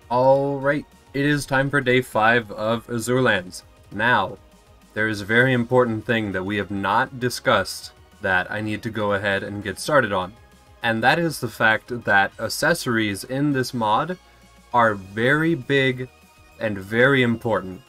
Alright, it is time for day 5 of Azurelands. Now, there is a very important thing that we have not discussed that I need to go ahead and get started on. And that is the fact that accessories in this mod are very big and very important.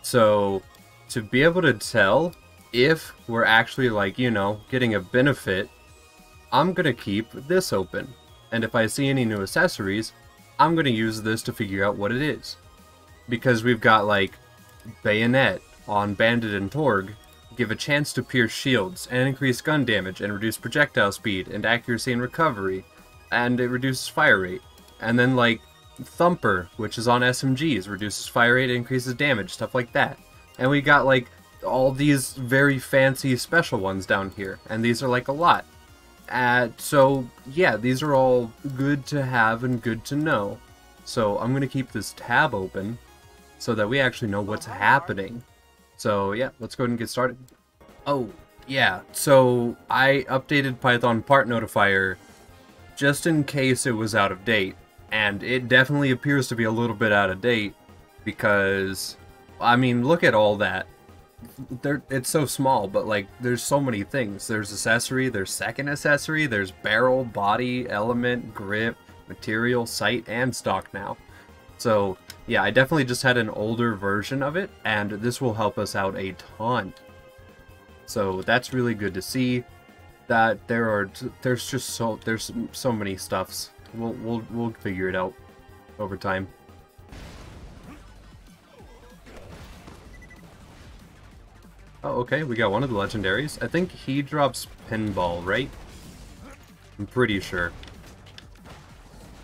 So, to be able to tell if we're actually, like, getting a benefit, I'm gonna keep this open. And if I see any new accessories, I'm going to use this to figure out what it is. Because we've got, like, Bayonet on Bandit and Torg, give a chance to pierce shields, and increase gun damage, and reduce projectile speed, and accuracy and recovery, and it reduces fire rate. And then, like, Thumper, which is on SMGs, reduces fire rate, increases damage, stuff like that. And we got, like, all these very fancy special ones down here, and these are, like, a lot. So, yeah, these are all good to have and good to know. So I'm going to keep this tab open so that we actually know what's happening. So, yeah, let's go ahead and get started. Oh, yeah, so I updated Python part notifier just in case it was out of date. And it definitely appears to be a little bit out of date because, I mean, look at all that. It's so small, but like there's so many things. There's accessory, there's second accessory, there's barrel, body, element, grip, material, sight, and stock now. So yeah, I definitely just had an older version of it, and this will help us out a ton. So that's really good to see that there's so many stuffs. We'll figure it out over time. Oh, okay, we got one of the legendaries. I think he drops pinball, right? I'm pretty sure.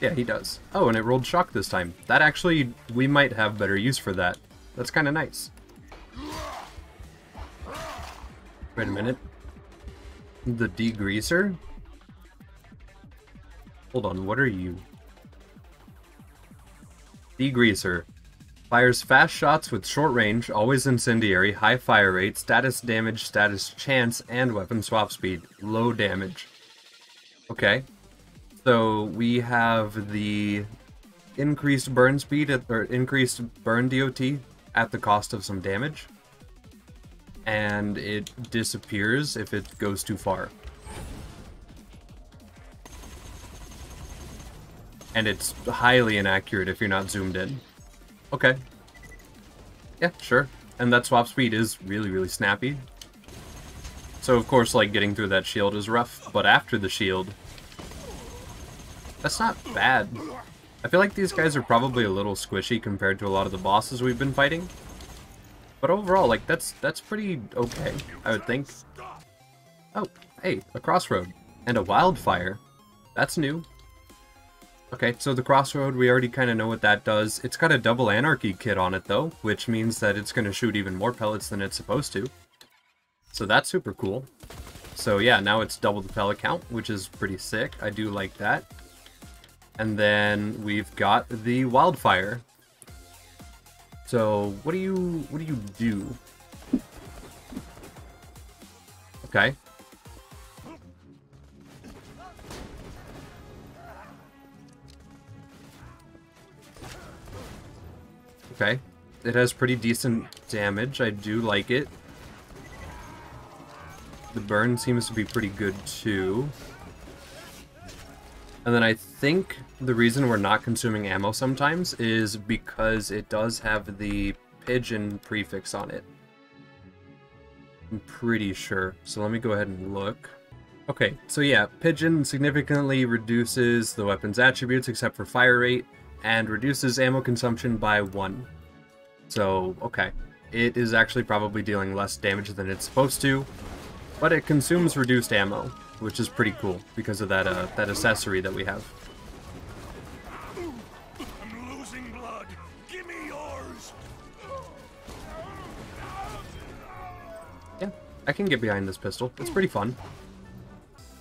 Yeah, he does. Oh, and it rolled shock this time. That actually, we might have better use for that. That's kind of nice. Wait a minute. The degreaser? Hold on, what are you? Degreaser. Fires fast shots with short range, always incendiary, high fire rate, status damage, status chance, and weapon swap speed. Low damage. Okay. So we have the increased burn speed, or increased burn DOT at the cost of some damage. And it disappears if it goes too far. And it's highly inaccurate if you're not zoomed in. Okay. Yeah, sure. And that swap speed is really, really snappy. So, of course, like, getting through that shield is rough, but after the shield, that's not bad. I feel like these guys are probably a little squishy compared to a lot of the bosses we've been fighting. But overall, like, that's pretty okay, I would think. Oh, hey, a crossroad. And a wildfire. That's new. Okay, so the crossroad, we already kind of know what that does. It's got a double anarchy kit on it, though, which means that it's going to shoot even more pellets than it's supposed to. So that's super cool. So yeah, now it's double the pellet count, which is pretty sick. I do like that. And then we've got the wildfire. So what do you do? Okay. Okay, it has pretty decent damage. I do like it. The burn seems to be pretty good too. And then I think the reason we're not consuming ammo sometimes is because it does have the pigeon prefix on it. I'm pretty sure. So let me go ahead and look. Okay, so yeah, pigeon significantly reduces the weapon's attributes except for fire rate, and reduces ammo consumption by 1. So, okay. It is actually probably dealing less damage than it's supposed to, but it consumes reduced ammo, which is pretty cool because of that that accessory that we have. I'm losing blood. Give me yours. Yeah, I can get behind this pistol. It's pretty fun.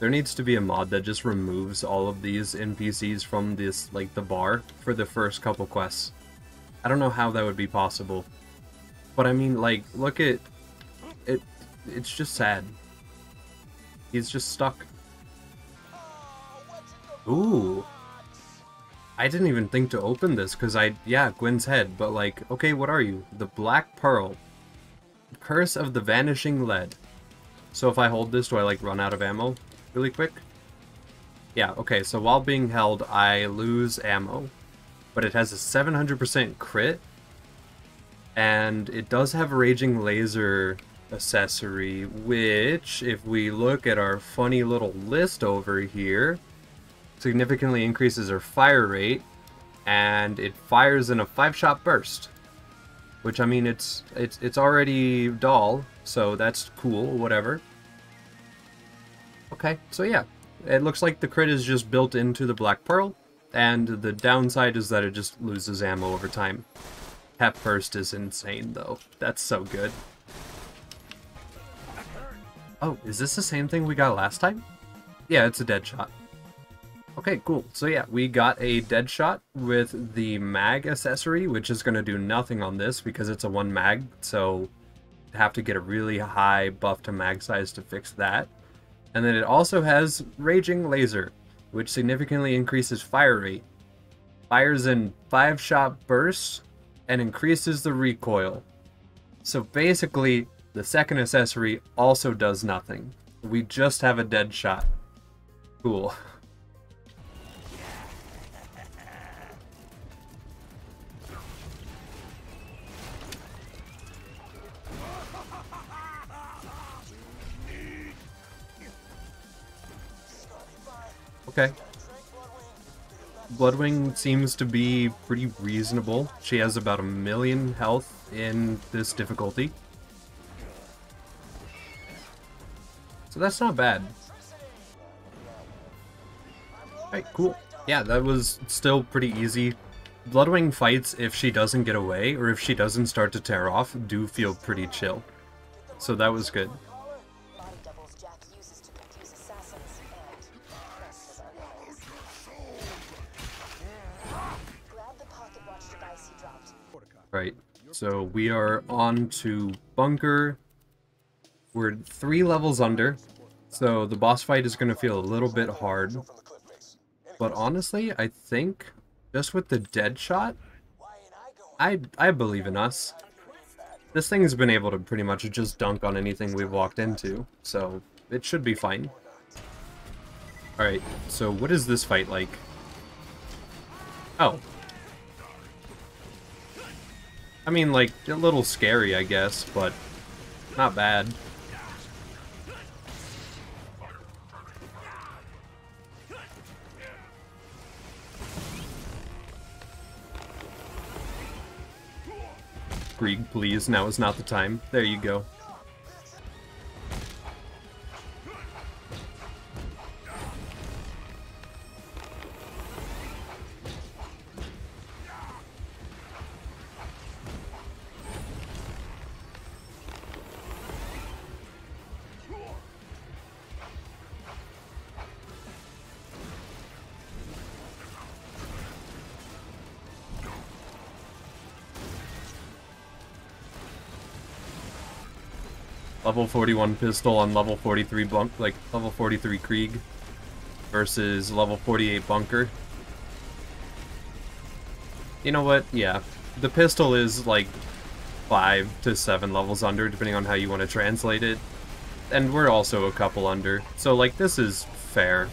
There needs to be a mod that just removes all of these NPCs from this, like, the bar for the first couple quests. I don't know how that would be possible. But I mean, like, look at it. It's just sad. He's just stuck. Ooh. I didn't even think to open this, because yeah, Gwen's head, but like, okay, what are you? The Black Pearl. Curse of the Vanishing Lead. So if I hold this, do I like run out of ammo really quick? Yeah, okay, so while being held, I lose ammo. But it has a 700% crit. And it does have a Raging Laser accessory, which, if we look at our funny little list over here, significantly increases our fire rate, and it fires in a 5-shot burst. Which, I mean, it's already dull, so that's cool, whatever. Okay, so yeah, it looks like the crit is just built into the Black Pearl, and the downside is that it just loses ammo over time. That burst is insane, though. That's so good. Oh, is this the same thing we got last time? Yeah, it's a dead shot. Okay, cool. So yeah, we got a dead shot with the mag accessory, which is going to do nothing on this because it's a 1 mag, so have to get a really high buff to mag size to fix that. And then it also has Raging Laser, which significantly increases fire rate. Fires in 5-shot bursts and increases the recoil. So basically, the second accessory also does nothing. We just have a dead shot. Cool. Okay. Bloodwing seems to be pretty reasonable. She has about 1,000,000 health in this difficulty. So that's not bad. Alright, cool. Yeah, that was still pretty easy. Bloodwing fights, if she doesn't get away, or if she doesn't start to tear off, do feel pretty chill. So that was good. Right, so we are on to Bunker. We're 3 levels under, so the boss fight is going to feel a little bit hard. But honestly, I think, just with the dead shot, I believe in us. This thing has been able to pretty much just dunk on anything we've walked into, so it should be fine. Alright, so what is this fight like? Oh. I mean, like, a little scary, I guess, but not bad. Krieg, please, now is not the time. There you go. Level 41 pistol on level 43 level 43 Krieg versus level 48 Bunker. You know what? Yeah. The pistol is like 5 to 7 levels under, depending on how you want to translate it. And we're also a couple under. So, like, this is fair.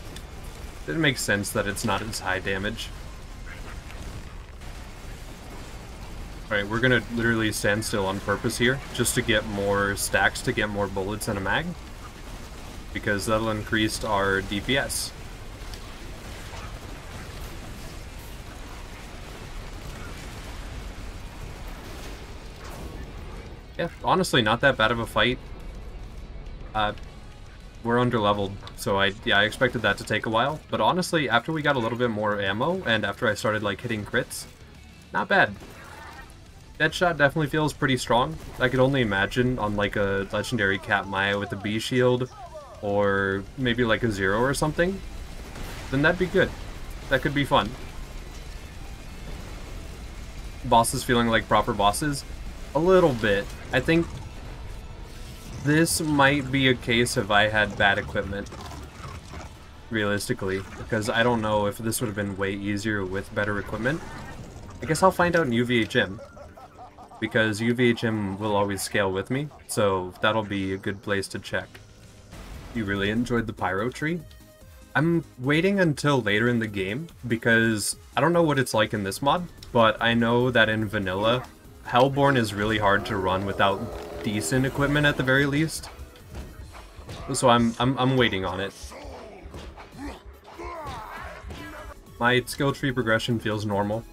It makes sense that it's not as high damage. Alright, we're gonna literally stand still on purpose here, just to get more stacks, to get more bullets in a mag. Because that'll increase our DPS. Yeah, honestly, not that bad of a fight. We're under-leveled, so I expected that to take a while. But honestly, after we got a little bit more ammo, and after I started, like, hitting crits, not bad. Deadshot definitely feels pretty strong. I could only imagine on like a legendary Cat Maya with a B shield, or maybe like a Zero or something. Then that'd be good. That could be fun. Bosses feeling like proper bosses? A little bit. I think this might be a case if I had bad equipment. realistically, because I don't know if this would have been way easier with better equipment. I guess I'll find out in UVHM, because UVHM will always scale with me, so that'll be a good place to check. You really enjoyed the pyro tree? I'm waiting until later in the game, because I don't know what it's like in this mod, but I know that in vanilla, Hellborn is really hard to run without decent equipment at the very least. So I'm waiting on it. My skill tree progression feels normal.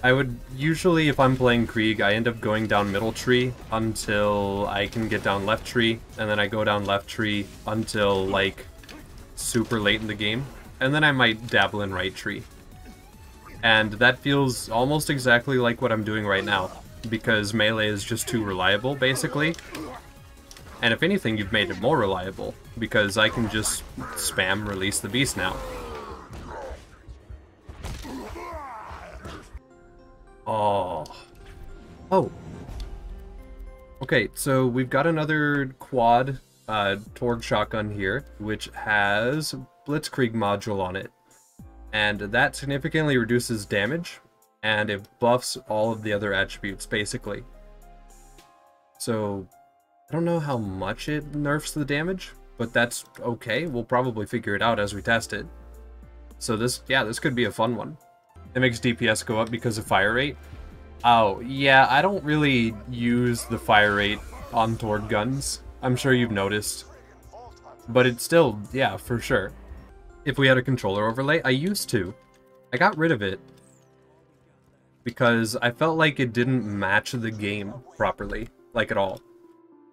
I would usually, if I'm playing Krieg, I end up going down middle tree until I can get down left tree, and then I go down left tree until, like, super late in the game, and then I might dabble in right tree. And that feels almost exactly like what I'm doing right now, because melee is just too reliable, basically. And if anything, you've made it more reliable, because I can just spam release the beast now. Oh. Oh. Okay, so we've got another quad Torg shotgun here, which has Blitzkrieg module on it. And that significantly reduces damage, and it buffs all of the other attributes, basically. So, I don't know how much it nerfs the damage, but that's okay. We'll probably figure it out as we test it. So this could be a fun one. It makes DPS go up because of fire rate. Oh, yeah, I don't really use the fire rate on Torg guns. I'm sure you've noticed. But it's still, yeah, for sure. If we had a controller overlay, I used to. I got rid of it. Because I felt like it didn't match the game properly. Like, at all.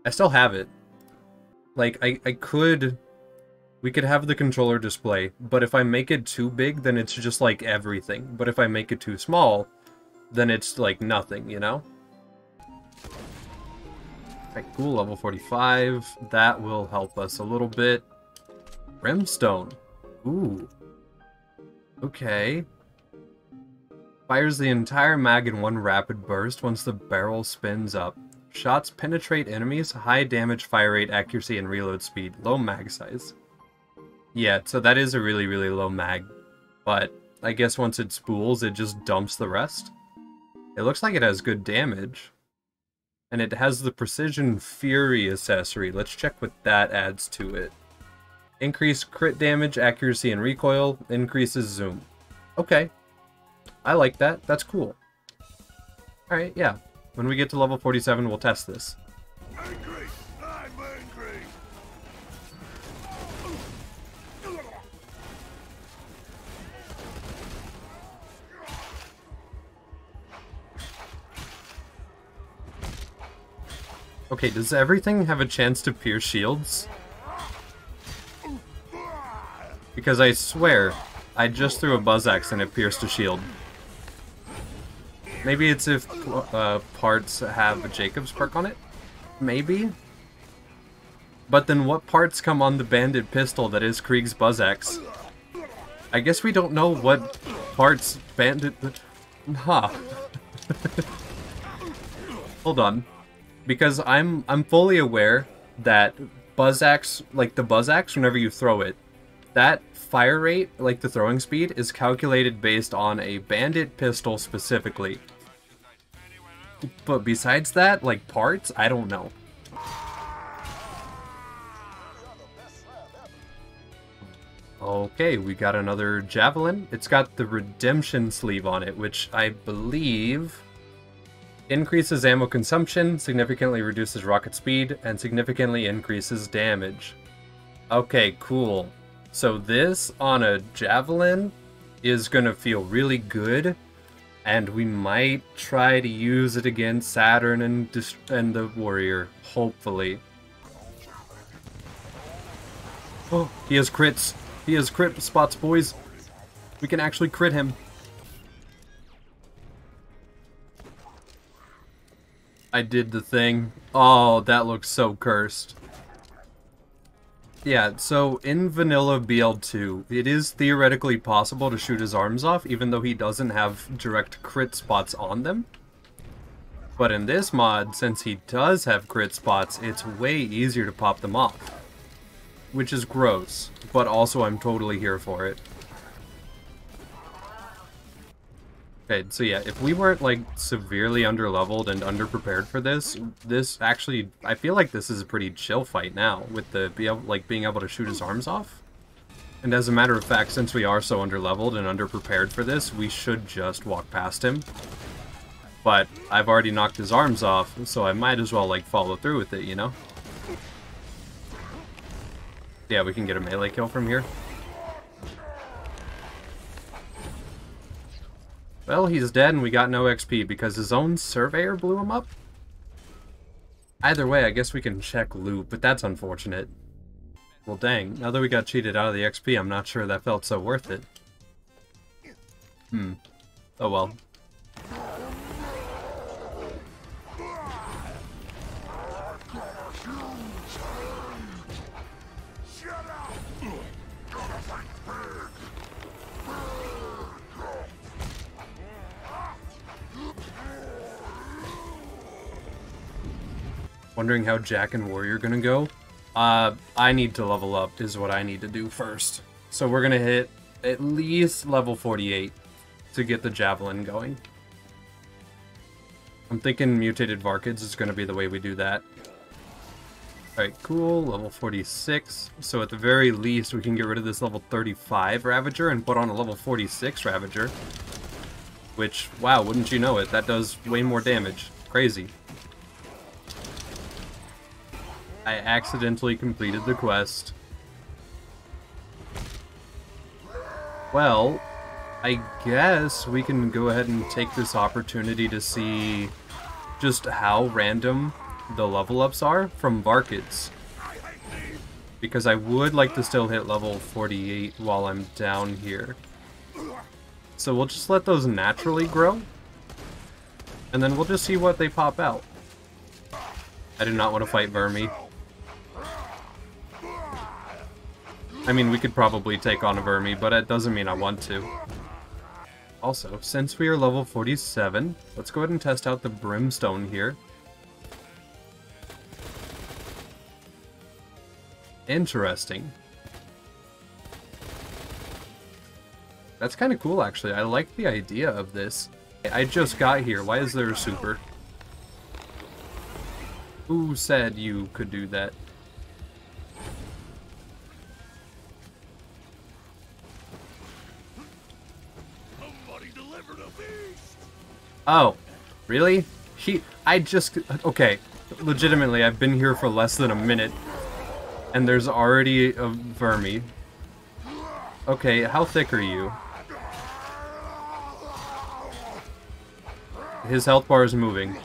I still have it. Like, we could have the controller display, but if I make it too big, then it's just like everything. But if I make it too small, then it's like nothing, you know? Alright, cool, level 45. That will help us a little bit. Brimstone. Ooh. Okay. Fires the entire mag in one rapid burst once the barrel spins up. Shots penetrate enemies, high damage, fire rate, accuracy, and reload speed. Low mag size. Yeah, so that is a really, really low mag. But I guess once it spools, it just dumps the rest. It looks like it has good damage. And it has the Precision Fury accessory. Let's check what that adds to it. Increased crit damage, accuracy, and recoil. Increases zoom. Okay. I like that. That's cool. Alright, yeah. When we get to level 47, we'll test this. Angry! I'm angry! Okay, does everything have a chance to pierce shields? Because I swear, I just threw a buzz axe and it pierced a shield. Maybe it's if parts have a Jacob's perk on it? Maybe? But then what parts come on the bandit pistol that is Krieg's buzz axe? I guess we don't know what parts bandit... Huh. Hold on. Because I'm fully aware that buzz axe, like the buzz axe, whenever you throw it, that fire rate, like the throwing speed, is calculated based on a bandit pistol specifically. But besides that, like parts, I don't know. Okay, we got another Javelin. It's got the Redemption sleeve on it, which I believe increases ammo consumption, significantly reduces rocket speed, and significantly increases damage. Okay, cool. So this on a Javelin is gonna feel really good, and we might try to use it against Saturn and the Warrior, hopefully. Oh, he has crits. He has crit spots, boys. We can actually crit him. I did the thing. Oh, that looks so cursed. Yeah, so in vanilla BL2, it is theoretically possible to shoot his arms off, even though he doesn't have direct crit spots on them. But in this mod, since he does have crit spots, it's way easier to pop them off. which is gross, but also I'm totally here for it. Okay, so yeah, if we weren't, like, severely underleveled and underprepared for this, this actually, I feel like this is a pretty chill fight now, with the, being able to shoot his arms off. And as a matter of fact, since we are so underleveled and underprepared for this, we should just walk past him. But I've already knocked his arms off, so I might as well, like, follow through with it, you know? Yeah, we can get a melee kill from here. Well, he's dead and we got no XP because his own surveyor blew him up? Either way, I guess we can check loot, but that's unfortunate. Well, dang, now that we got cheated out of the XP, I'm not sure that felt so worth it. Oh well. Wondering how Jack and Warrior gonna go? I need to level up is what I need to do first. So we're gonna hit at least level 48 to get the Javelin going. I'm thinking Mutated Varkids is gonna be the way we do that. Alright, cool, level 46. So at the very least we can get rid of this level 35 Ravager and put on a level 46 Ravager. Which, wow, wouldn't you know it, that does way more damage. Crazy. I accidentally completed the quest. Well, I guess we can go ahead and take this opportunity to see just how random the level ups are from Varkids. Because I would like to still hit level 48 while I'm down here. So we'll just let those naturally grow. And then we'll just see what they pop out. I do not want to fight Vermi. I mean, we could probably take on a Vermi, but it doesn't mean I want to. Also, since we are level 47, let's go ahead and test out the Brimstone here. Interesting. That's kind of cool, actually. I like the idea of this. I just got here. Why is there a super? Who said you could do that? Oh, really? Okay, legitimately, I've been here for less than a minute, and there's already a Vermi. Okay, how thick are you? His health bar is moving.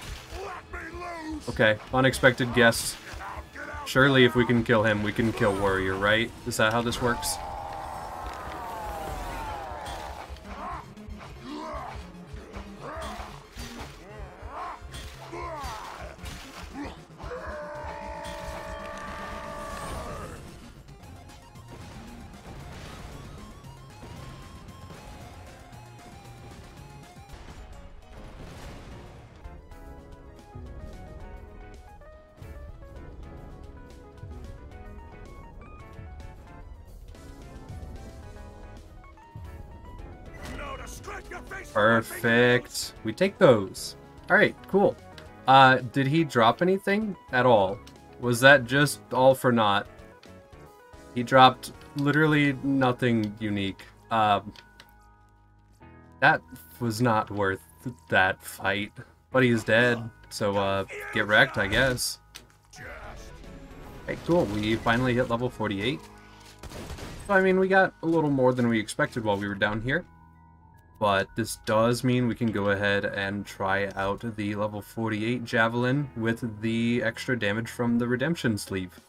Okay, unexpected guess. Surely if we can kill him, we can kill Warrior, right? Is that how this works? Perfect. We take those. Alright, cool. Did he drop anything at all? Was that just all for naught? He dropped literally nothing unique. That was not worth that fight. But he's dead, so get wrecked, I guess. Okay, cool. We finally hit level 48. So, I mean, we got a little more than we expected while we were down here. But this does mean we can go ahead and try out the level 48 Javelin with the extra damage from the Redemption Sleeve.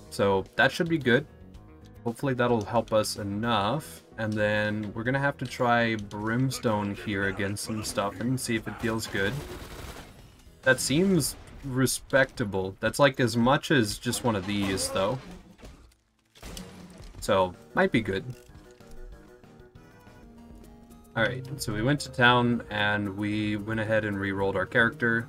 So that should be good. Hopefully that'll help us enough. And then we're going to have to try Brimstone here against some stuff and see if it feels good. That seems respectable. That's like as much as just one of these, though. So, might be good. Alright, so we went to town and we went ahead and re-rolled our character.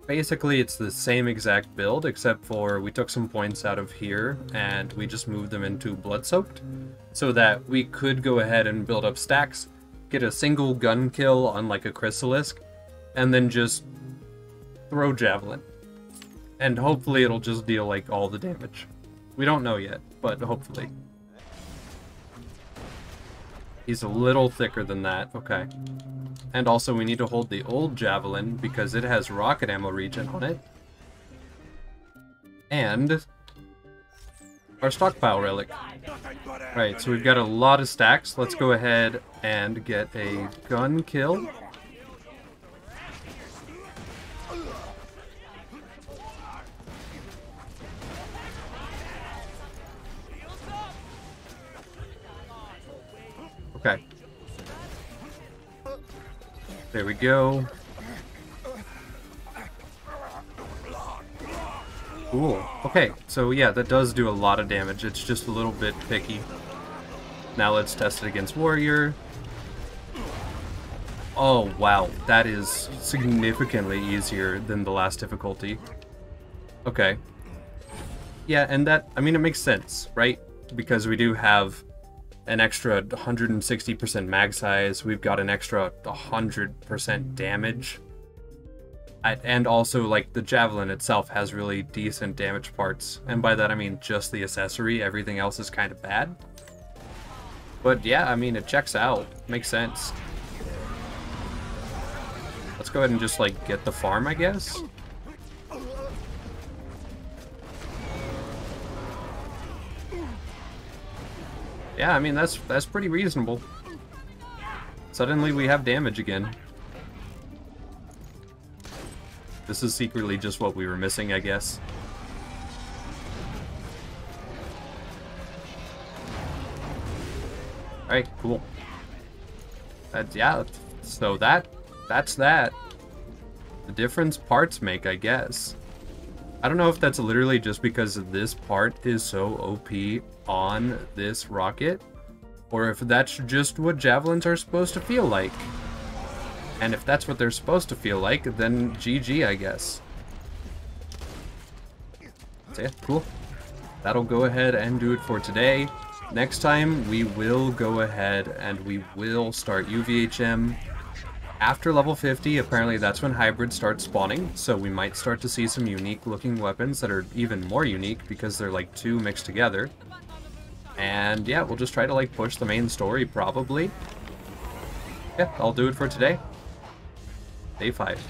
Basically, it's the same exact build, except for we took some points out of here, and we just moved them into Blood-Soaked, so that we could go ahead and build up stacks, get a single gun kill on like a Chrysalisk, and then just throw Javelin. And hopefully it'll just deal like all the damage. We don't know yet, but hopefully. He's a little thicker than that, okay. And also we need to hold the old Javelin because it has rocket ammo regen on it. And our stockpile relic. Right, so we've got a lot of stacks. Let's go ahead and get a gun kill. Okay. There we go. Cool. Okay, so yeah, that does do a lot of damage. It's just a little bit picky. Now let's test it against Warrior. Oh, wow. That is significantly easier than the last difficulty. Okay. Yeah, and that, I mean, it makes sense, right? Because we do have an extra 160% mag size, we've got an extra 100% damage. And also, like, the Javelin itself has really decent damage parts. And by that I mean just the accessory, everything else is kind of bad. But yeah, I mean, it checks out. Makes sense. Let's go ahead and just, like, get the farm, I guess? Yeah, I mean, that's pretty reasonable. Suddenly we have damage again. This is secretly just what we were missing, I guess. Alright, cool. Yeah, so that's that. The difference parts make, I guess. I don't know if that's literally just because this part is so OP on this rocket, or if that's just what Javelins are supposed to feel like. And if that's what they're supposed to feel like, then GG, I guess. So yeah, cool. That'll go ahead and do it for today. Next time, we will go ahead and we will start UVHM. After level 50, apparently that's when hybrids start spawning, so we might start to see some unique looking weapons that are even more unique because they're like two mixed together. And yeah, we'll just try to like push the main story probably. Yeah, I'll do it for today. Day 5.